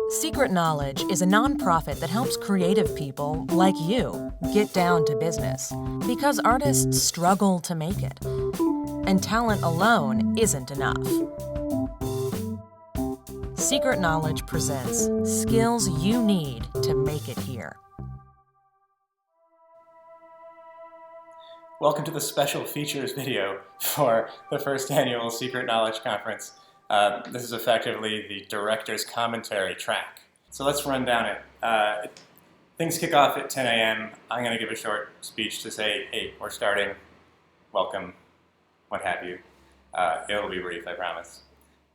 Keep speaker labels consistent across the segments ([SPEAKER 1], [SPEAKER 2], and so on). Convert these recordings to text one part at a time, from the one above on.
[SPEAKER 1] Secret Knowledge is a nonprofit that helps creative people like you get down to business because artists struggle to make it, and talent alone isn't enough. Secret Knowledge presents skills you need to make it here.
[SPEAKER 2] Welcome to the special features video for the first annual Secret Knowledge Conference. This is effectively the director's commentary track. So let's run down it. Things kick off at 10 a.m. I'm going to give a short speech to say, hey, we're starting, welcome, what have you. It'll be brief, I promise.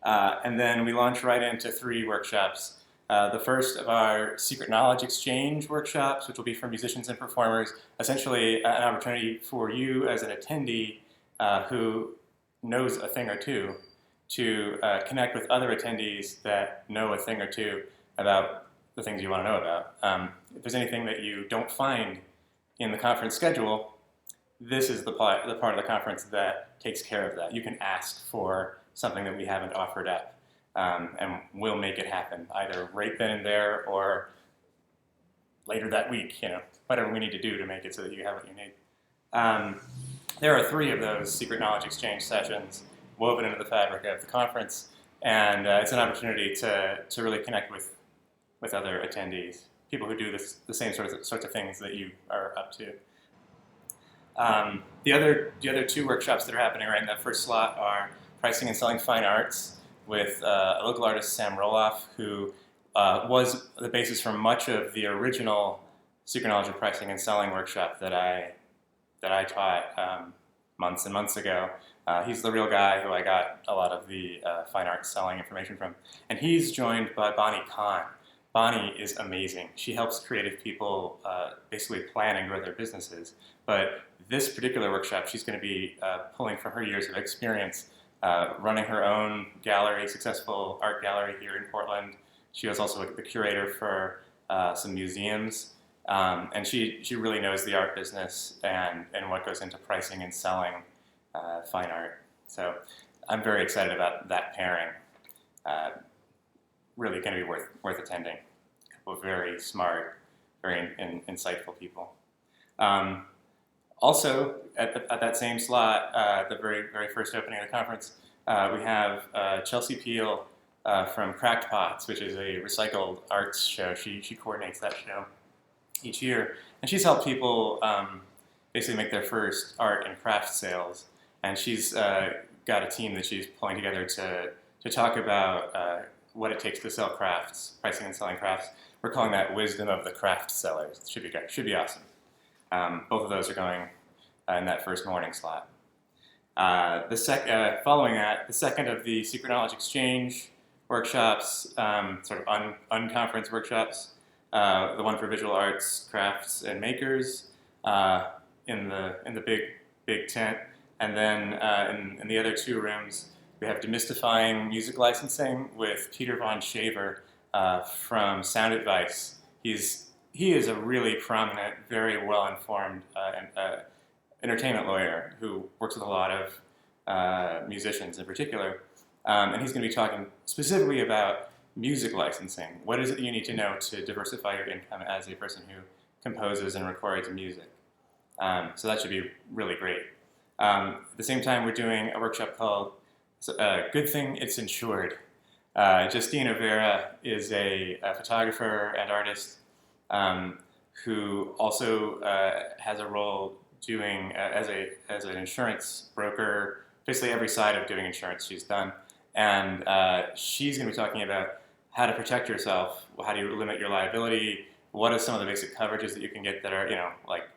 [SPEAKER 2] And then we launch right into 3 workshops. The first of our Secret Knowledge Exchange workshops, which will be for musicians and performers, essentially an opportunity for you as an attendee who knows a thing or two to connect with other attendees that know a thing or two about the things you want to know about. If there's anything that you don't find in the conference schedule, this is the part of the conference that takes care of that. You can ask for something that we haven't offered up. And we'll make it happen, either right then and there or later that week, whatever we need to do to make it so that you have what you need. There are 3 of those Secret Knowledge Exchange sessions woven into the fabric of the conference, and it's an opportunity to really connect with other attendees, people who do the same sorts of things that you are up to. The other 2 workshops that are happening right in that first slot are Pricing and Selling Fine Arts, with a local artist, Sam Roloff, who was the basis for much of the original Secret Knowledge of Pricing and Selling workshop that I taught months and months ago. He's the real guy who I got a lot of the fine art selling information from. And he's joined by Bonnie Kahn. Bonnie is amazing. She helps creative people basically plan and grow their businesses. But this particular workshop, she's going to be pulling from her years of experience running her own gallery, successful art gallery here in Portland. She was also the curator for some museums, and she really knows the art business and what goes into pricing and selling fine art. So I'm very excited about that pairing. Really going to be worth attending. A couple of very smart, very insightful people. Also, at that same slot, the very first opening of the conference, we have Chelsea Peel from Cracked Pots, which is a recycled arts show. She coordinates that show each year, and she's helped people basically make their first art and craft sales. And she's got a team that she's pulling together to talk about what it takes to sell crafts, pricing and selling crafts. We're calling that Wisdom of the Craft Sellers. It should be awesome. Both of those are going in that first morning slot. Following that, the second of the Secret Knowledge Exchange workshops, sort of unconference workshops, the one for visual arts, crafts, and makers in the big tent, and then in the other 2 rooms, we have Demystifying Music Licensing with Peter Von Shaver from Sound Advice. He is a really prominent, very well-informed entertainment lawyer who works with a lot of musicians in particular. And he's going to be talking specifically about music licensing. What is it that you need to know to diversify your income as a person who composes and records music? So that should be really great. At the same time, we're doing a workshop called Good Thing It's Insured. Justina Vera is a photographer and artist who also has a role doing as an insurance broker, basically every side of doing insurance she's done. And she's going to be talking about how to protect yourself, how do you limit your liability, what are some of the basic coverages that you can get that are, like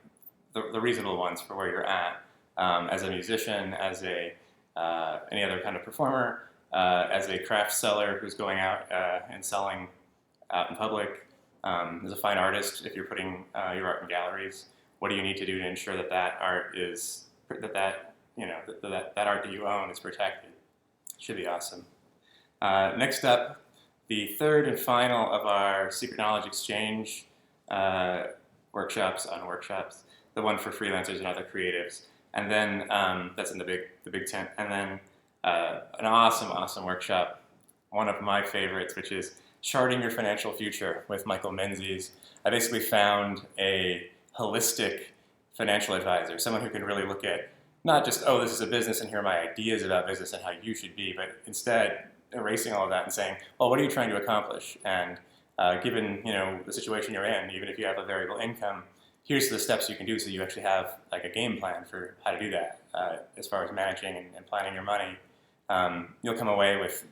[SPEAKER 2] the reasonable ones for where you're at as a musician, as any other kind of performer, as a craft seller who's going out and selling out in public, as a fine artist, if you're putting your art in galleries, what do you need to do to ensure that art is that art that you own is protected? Should be awesome. Next up, the third and final of our Secret Knowledge Exchange workshops, the one for freelancers and other creatives. And then that's in the big tent. And then an awesome workshop one of my favorites, which is Charting Your Financial Future with Michael Menzies. I basically found a holistic financial advisor, someone who can really look at not just, oh, this is a business and here are my ideas about business and how you should be, but instead erasing all of that and saying, well, what are you trying to accomplish? And given the situation you're in, even if you have a variable income, here's the steps you can do so you actually have like a game plan for how to do that as far as managing and planning your money. You'll come away with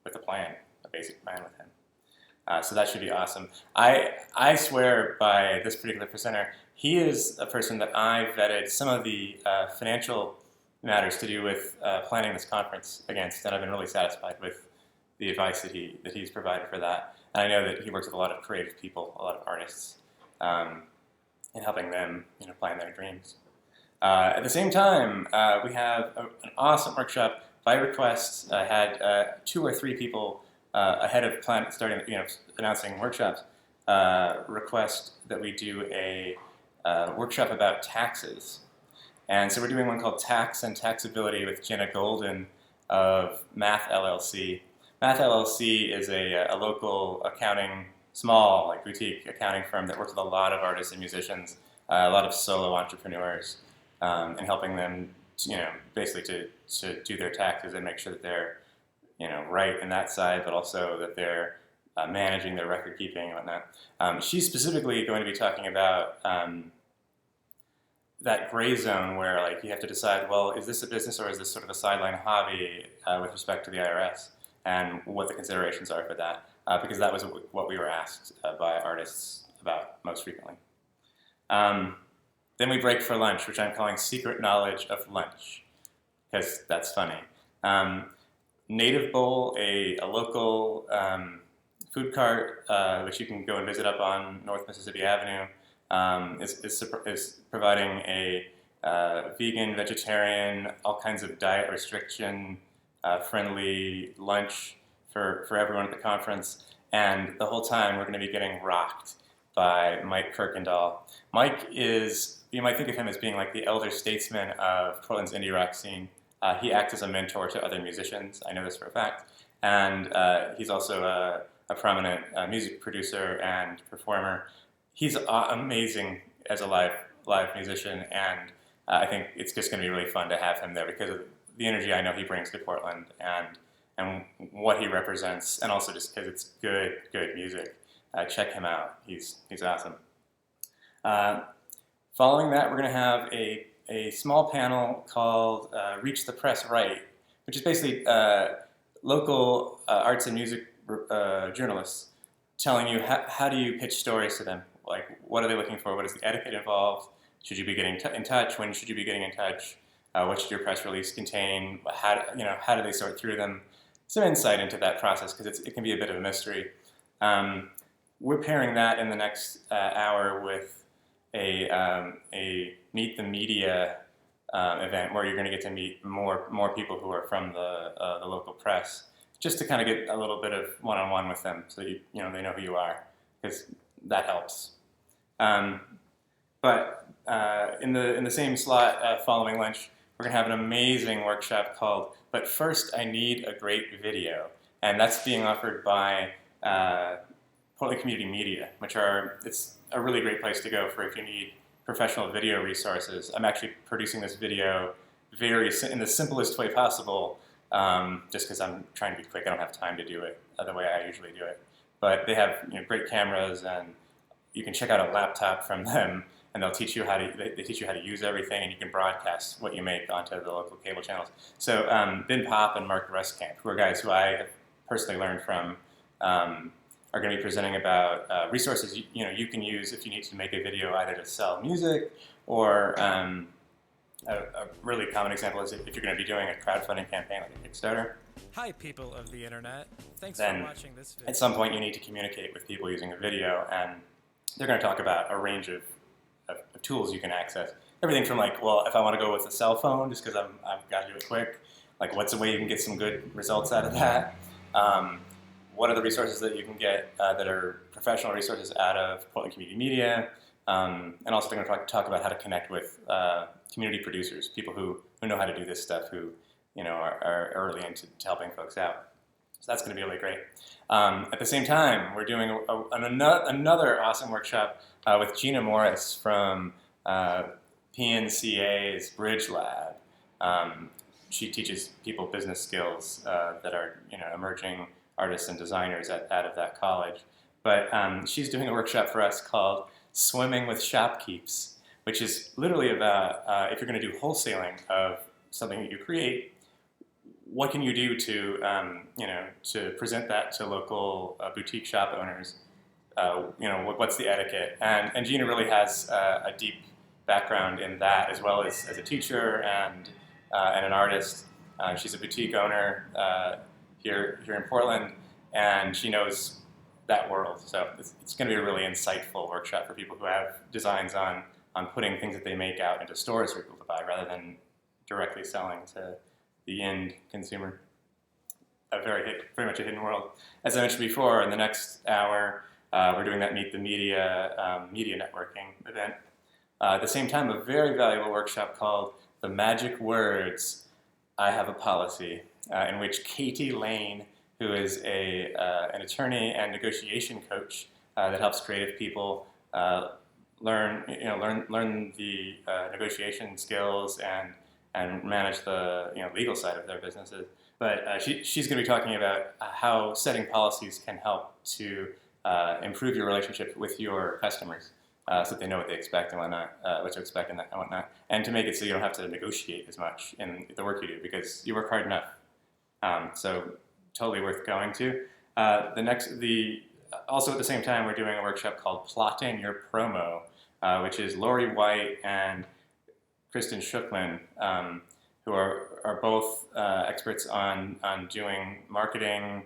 [SPEAKER 2] a plan, a basic plan with him. So that should be awesome. I swear by this particular presenter, he is a person that I vetted some of the financial matters to do with planning this conference against, and I've been really satisfied with the advice that he's provided for that. And I know that he works with a lot of creative people, a lot of artists, in helping them plan their dreams. At the same time, we have an awesome workshop by request. I had 2 or 3 people ahead of starting, announcing workshops, request that we do a workshop about taxes. And so we're doing one called Tax and Taxability with Jenna Golden of Math LLC. Math LLC is a local accounting, small, like boutique accounting firm that works with a lot of artists and musicians, a lot of solo entrepreneurs, and helping them, basically to do their taxes and make sure that they're, right in that side, but also that they're managing their record keeping and whatnot. She's specifically going to be talking about that gray zone where like you have to decide, well, is this a business or is this sort of a sideline hobby with respect to the IRS, and what the considerations are for that, because that was what we were asked by artists about most frequently. Then we break for lunch, which I'm calling Secret Knowledge of Lunch, because that's funny. Native Bowl, a local food cart, which you can go and visit up on North Mississippi Avenue, is providing a vegan, vegetarian, all kinds of diet restriction friendly lunch for everyone at the conference. And the whole time we're going to be getting rocked by Mike Kirkendall. Mike is, you might think of him as being like the elder statesman of Portland's indie rock scene. He acts as a mentor to other musicians, I know this for a fact. And he's also a prominent music producer and performer. He's amazing as a live musician, and I think it's just going to be really fun to have him there because of the energy I know he brings to Portland and what he represents, and also just because it's good music. Check him out. He's awesome. Following that, we're going to have a small panel called Reach the Press Right, which is basically local arts and music journalists telling you how do you pitch stories to them. Like, what are they looking for? What is the etiquette involved? Should you be getting in touch? When should you be getting in touch? What should your press release contain? How do they sort through them? Some insight into that process, because it can be a bit of a mystery. We're pairing that in the next hour with a Meet the Media event where you're going to get to meet more people who are from the local press, just to kind of get a little bit of one-on-one with them, so they know who you are, because that helps. But in the same slot following lunch, we're gonna have an amazing workshop called "But First I Need a Great Video," and that's being offered by Portland Community Media, it's a really great place to go for if you need professional video resources. I'm actually producing this video in the simplest way possible, just because I'm trying to be quick. I don't have time to do it the way I usually do it. But they have great cameras, and you can check out a laptop from them, and they'll teach you they teach you how to use everything, and you can broadcast what you make onto the local cable channels. So Ben Pop and Mark Rustkamp, who are guys who I have personally learned from, are going to be presenting about resources you can use if you need to make a video either to sell music or a really common example is if you're going to be doing a crowdfunding campaign like a Kickstarter.
[SPEAKER 3] Hi, people of the internet. Thanks
[SPEAKER 2] for
[SPEAKER 3] watching this video.
[SPEAKER 2] At some point, you need to communicate with people using a video, and they're going to talk about a range of tools you can access. Everything from like, well, if I want to go with a cell phone just because I've got to do it quick, like what's a way you can get some good results out of that? What are the resources that you can get that are professional resources out of Portland Community Media? And also they're going to talk about how to connect with community producers, people who know how to do this stuff, who are early into helping folks out. So that's going to be really great. At the same time, we're doing another awesome workshop with Gina Morris from PNCA's Bridge Lab. She teaches people business skills that are emerging artists and designers out of that college. But she's doing a workshop for us called Swimming with Shopkeeps, which is literally about if you're going to do wholesaling of something that you create, what can you do to to present that to local boutique shop owners? What's the etiquette? And Gina really has a deep background in that, as well as a teacher and an artist. She's a boutique owner here in Portland, and she knows that world. So it's going to be a really insightful workshop for people who have designs on putting things that they make out into stores for people to buy, rather than directly selling to the end consumer. Very much a hidden world. As I mentioned before, in the next hour, we're doing that Meet the Media media networking event. At the same time, a very valuable workshop called The Magic Words, I Have a Policy, in which Katie Lane, who is an attorney and negotiation coach that helps creative people learn the negotiation skills and manage the legal side of their businesses. But she's going to be talking about how setting policies can help to improve your relationship with your customers, so that they know what they expect and what to expect and whatnot, and to make it so you don't have to negotiate as much in the work you do because you work hard enough. So totally worth going to. Also at the same time, we're doing a workshop called Plotting Your Promo, which is Lori White and Kristen Schucklin, who are both experts on doing marketing,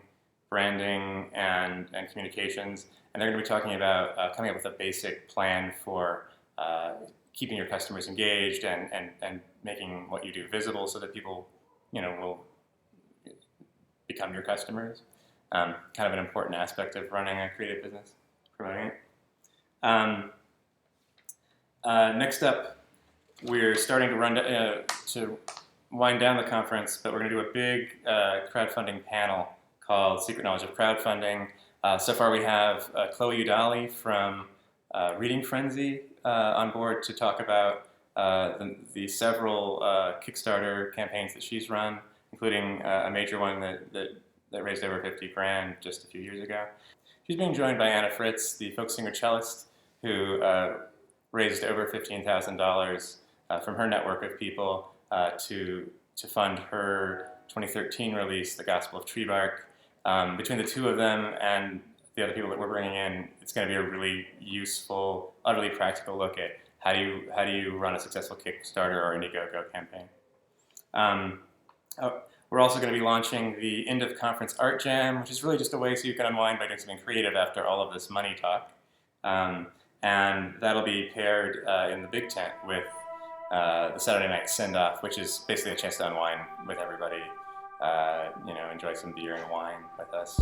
[SPEAKER 2] branding, and communications. And they're going to be talking about coming up with a basic plan for keeping your customers engaged and making what you do visible so that people will become your customers. Kind of an important aspect of running a creative business, promoting it. Next up, we're starting to wind down the conference, but we're going to do a big crowdfunding panel called Secret Knowledge of Crowdfunding. So far we have Chloe Udali from Reading Frenzy on board to talk about the several Kickstarter campaigns that she's run, including a major one that raised over $50,000 just a few years ago. She's being joined by Anna Fritz, the folk singer cellist, who raised over $15,000 from her network of people to fund her 2013 release, The Gospel of Tree Bark. Between the two of them and the other people that we're bringing in, it's going to be a really useful, utterly practical look at how do you run a successful Kickstarter or Indiegogo campaign. We're also going to be launching the end of conference art jam, which is really just a way so you can unwind by doing something creative after all of this money talk. And that'll be paired in the big tent with the Saturday night send-off, which is basically a chance to unwind with everybody, enjoy some beer and wine with us.